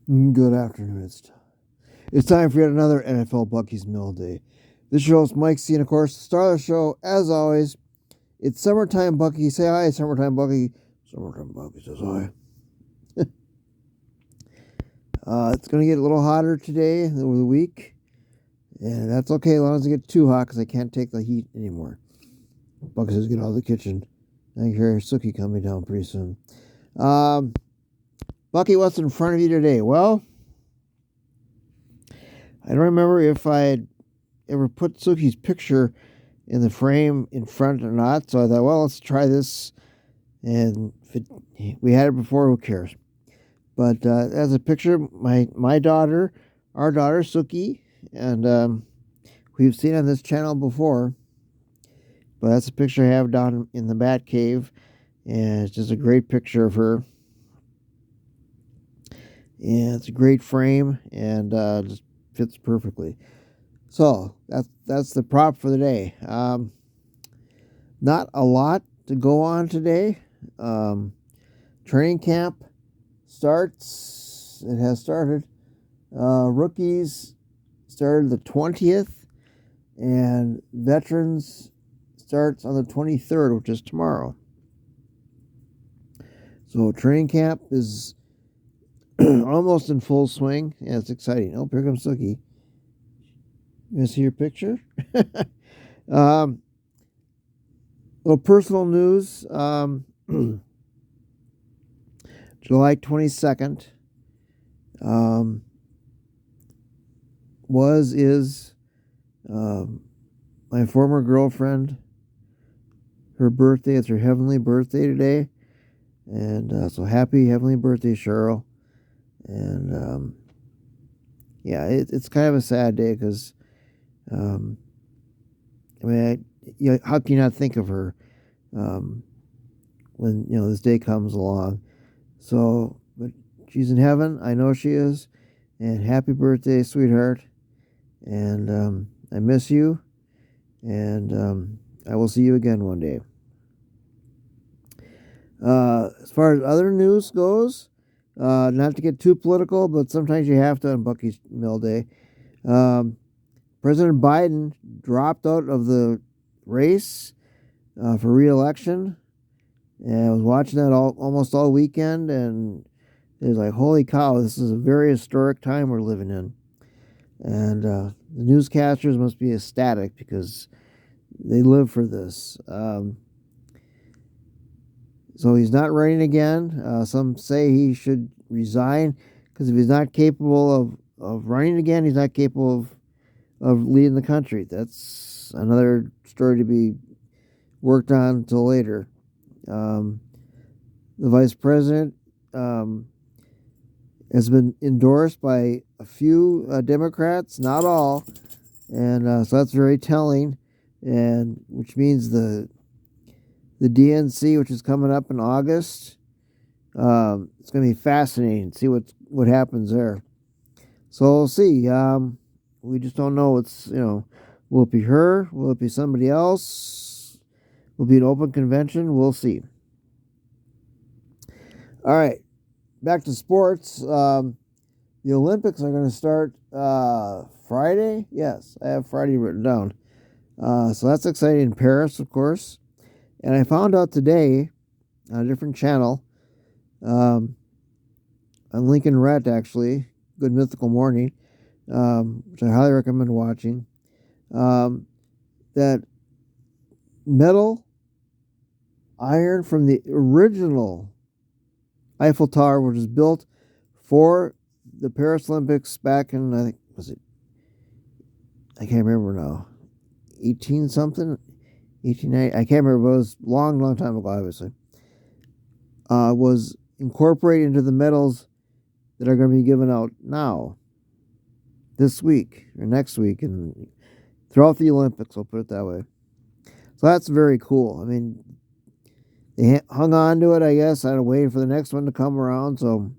Good afternoon. It's time for yet another NFL Bucky's Mill Day. This your host Mike C, and of course, the star of the show, as always, it's Summertime Bucky. Say hi, Summertime Bucky. Summertime Bucky says hi. It's going to get a little hotter today over the week, and that's okay as long as it gets too hot because I can't take the heat anymore. Bucky says, get out of the kitchen. I can hear Sookie coming down pretty soon. Bucky, what's in front of you today? Well, I don't remember if I had ever put Sookie's picture in the frame in front or not, so I thought, well, let's try this. And we had it before, who cares? But as a picture, my daughter, our daughter Sookie, and we've seen on this channel before. But that's a picture I have down in the Bat Cave, and it's just a great picture of her. And it's a great frame, and just fits perfectly. So that's the prop for the day. Not a lot to go on today. Training camp starts. It has started. Rookies started the 20th, and veterans starts on the 23rd, which is tomorrow. So training camp is almost in full swing. Yeah, it's exciting. Oh, here comes Sookie. You see your picture? Little personal news. July 22nd is my former girlfriend, her birthday. It's her heavenly birthday today. And so happy heavenly birthday, Cheryl. And yeah, it's kind of a sad day because, how can you not think of her when this day comes along? So, but she's in heaven. I know she is. And happy birthday, sweetheart. And I miss you. And I will see you again one day. As far as other news goes, not to get too political, but sometimes you have to on Bucky's Mill Day. President Biden dropped out of the race for re-election. And I was watching that almost all weekend, and it was like, holy cow, this is a very historic time we're living in. And the newscasters must be ecstatic because they live for this. So he's not running again. Some say he should resign because if he's not capable of running again, he's not capable of leading the country. That's another story to be worked on until later. The vice president has been endorsed by a few Democrats, not all, and so that's very telling. And which means the DNC, which is coming up in August, it's going to be fascinating to see what happens there. So we'll see. We just don't know. Will it be her? Will it be somebody else? Will it be an open convention? We'll see. All right, back to sports. The Olympics are going to start Friday. Yes, I have Friday written down. So that's exciting in Paris, of course. And I found out today on a different channel, on Lincoln Red, actually, Good Mythical Morning, which I highly recommend watching, that metal iron from the original Eiffel Tower, which was built for the Paris Olympics back in, I think, I can't remember now, 18 something, 1890, I can't remember, but it was a long, long time ago, obviously, was incorporated into the medals that are going to be given out now, this week, or next week, and throughout the Olympics, I'll put it that way. So that's very cool. I mean, they hung on to it, I guess. I had to wait for the next one to come around, so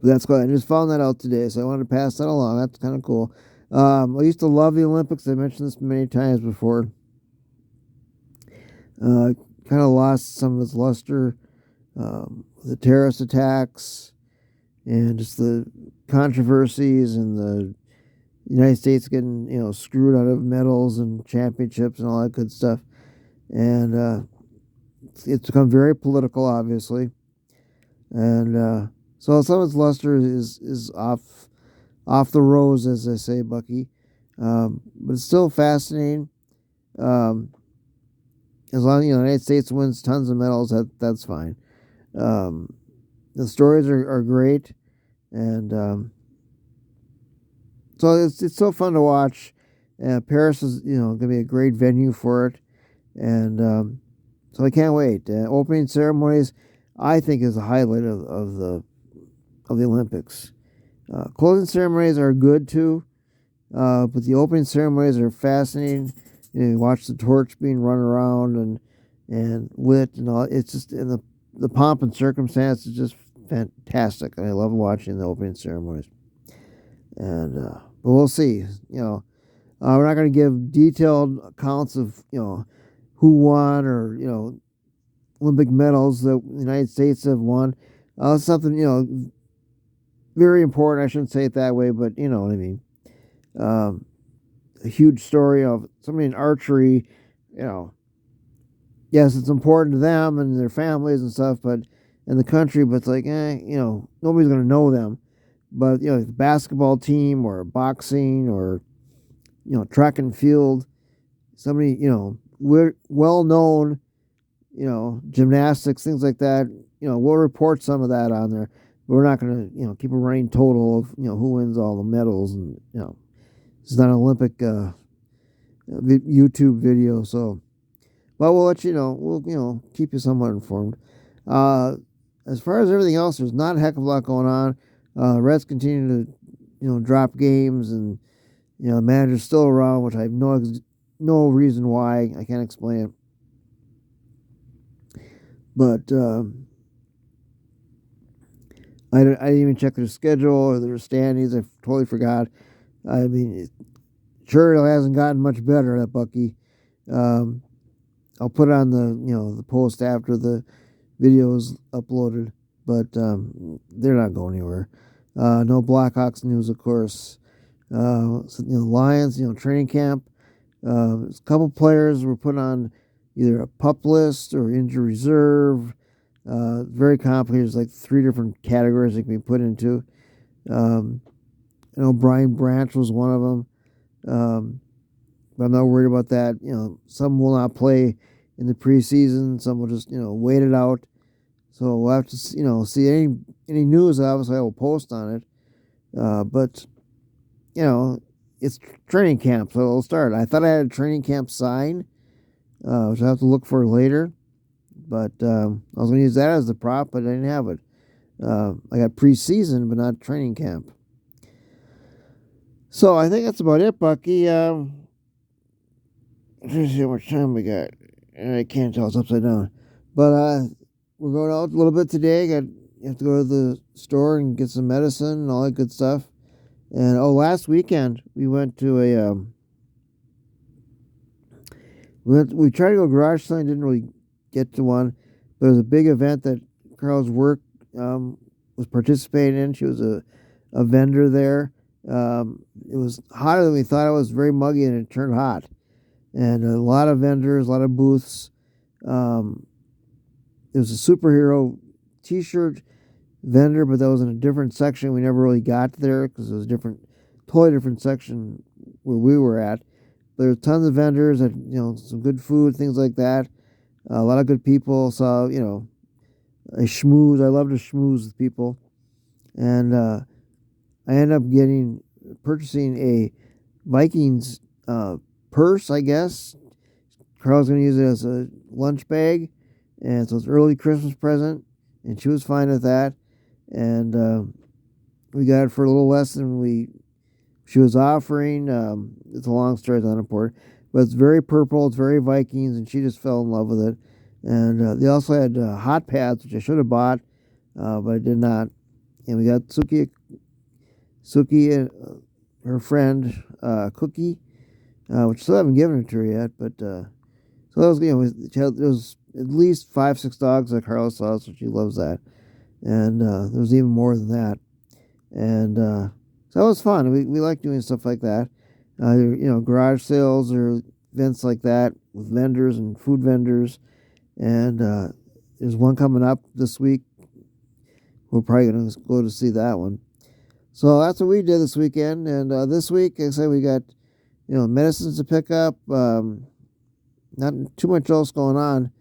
that's cool. I just found that out today, so I wanted to pass that along. That's kind of cool. I used to love the Olympics. I mentioned this many times before. Kind of lost some of its luster. The terrorist attacks, and just the controversies and the United States getting screwed out of medals and championships and all that good stuff. And it's become very political, obviously, and so some of its luster is off the rose, as they say, Bucky. But it's still fascinating. Um, as long as the United States wins tons of medals, that's fine. The stories are great, and so it's so fun to watch. Paris is going to be a great venue for it, and so I can't wait. Opening ceremonies, I think, is the highlight of the Olympics. Closing ceremonies are good too, but the opening ceremonies are fascinating. You watch the torch being run around and lit and all. It's just, and the pomp and circumstance is just fantastic. I love watching the opening ceremonies. And but we'll see. We're not going to give detailed accounts of who won or Olympic medals that the United States have won. Something very important. I shouldn't say it that way, but you know what I mean. A huge story of somebody in archery. Yes, it's important to them and their families and stuff, but in the country, but it's like, nobody's going to know them. But the basketball team or boxing or track and field, somebody we're well known, gymnastics, things like that. We'll report some of that on there. But we're not going to keep a running total of who wins all the medals, and it's not an Olympic YouTube video, so. But we'll let you know. We'll keep you somewhat informed. As far as everything else, there's not a heck of a lot going on. Reds continue to drop games, and the manager's still around, which I have no reason why. I can't explain it. But I didn't even check their schedule or their standings. I totally forgot. I mean, sure, it hasn't gotten much better, that Bucky. I'll put it on the post after the video is uploaded, but they're not going anywhere. No Blackhawks news, of course. Lions, training camp. A couple players were put on either a PUP list or injury reserve. Very complicated. There's like 3 different categories they can be put into. Brian Branch was one of them. But I'm not worried about that. Some will not play in the preseason. Some will just, wait it out. So we'll have to, see any news. Obviously, I will post on it. But it's training camp, so it'll start. I thought I had a training camp sign, which I have to look for later. But I was going to use that as the prop, but I didn't have it. I got preseason, but not training camp. So I think that's about it, Bucky. Let's see how much time we got. I can't tell, it's upside down. But we're going out a little bit today. You have to go to the store and get some medicine and all that good stuff. And last weekend we went to we tried to go garage sale, didn't really get to one, but it was a big event that Carol's work was participating in. She was a vendor there. It was hotter than we thought. It was very muggy, and it turned hot. And a lot of vendors, a lot of booths. It was a superhero T-shirt vendor, but that was in a different section. We never really got there because it was totally different section where we were at. But there were tons of vendors that some good food, things like that. A lot of good people. Saw a schmooze. I love to schmooze with people, and I ended up purchasing a Vikings purse, I guess. Carl's going to use it as a lunch bag, and so it's an early Christmas present, and she was fine with that. And we got it for a little less than she was offering. It's a long story, it's not important, but it's very purple, it's very Vikings, and she just fell in love with it. And they also had hot pads, which I should have bought, but I did not. And we got Suki and her friend Cookie, which still haven't given it to her yet. But so that was, there was at least 5-6 dogs that Carla saw, so she loves that. And there was even more than that. And so it was fun. We like doing stuff like that. Garage sales or events like that with vendors and food vendors. And there's one coming up this week. We're probably going to go to see that one. So that's what we did this weekend. And this week, like I said, we got medicines to pick up. Not too much else going on.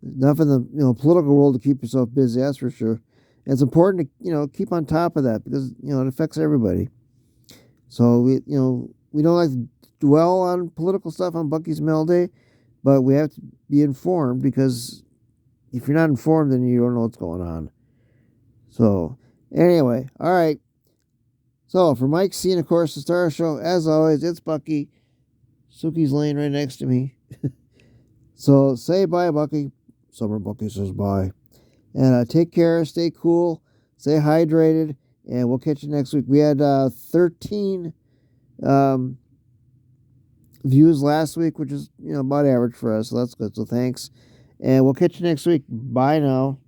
Enough in the political world to keep yourself busy. That's for sure. And it's important to keep on top of that because it affects everybody. So we don't like to dwell on political stuff on Bucky's Mail Day, but we have to be informed because if you're not informed, then you don't know what's going on. So anyway, all right. So for Mike C and of course the Star Show, as always, it's Bucky. Suki's laying right next to me. So say bye, Bucky. Summer Bucky says bye. And take care, stay cool, stay hydrated, and we'll catch you next week. We had 13 views last week, which is about average for us, so that's good. So thanks. And we'll catch you next week. Bye now.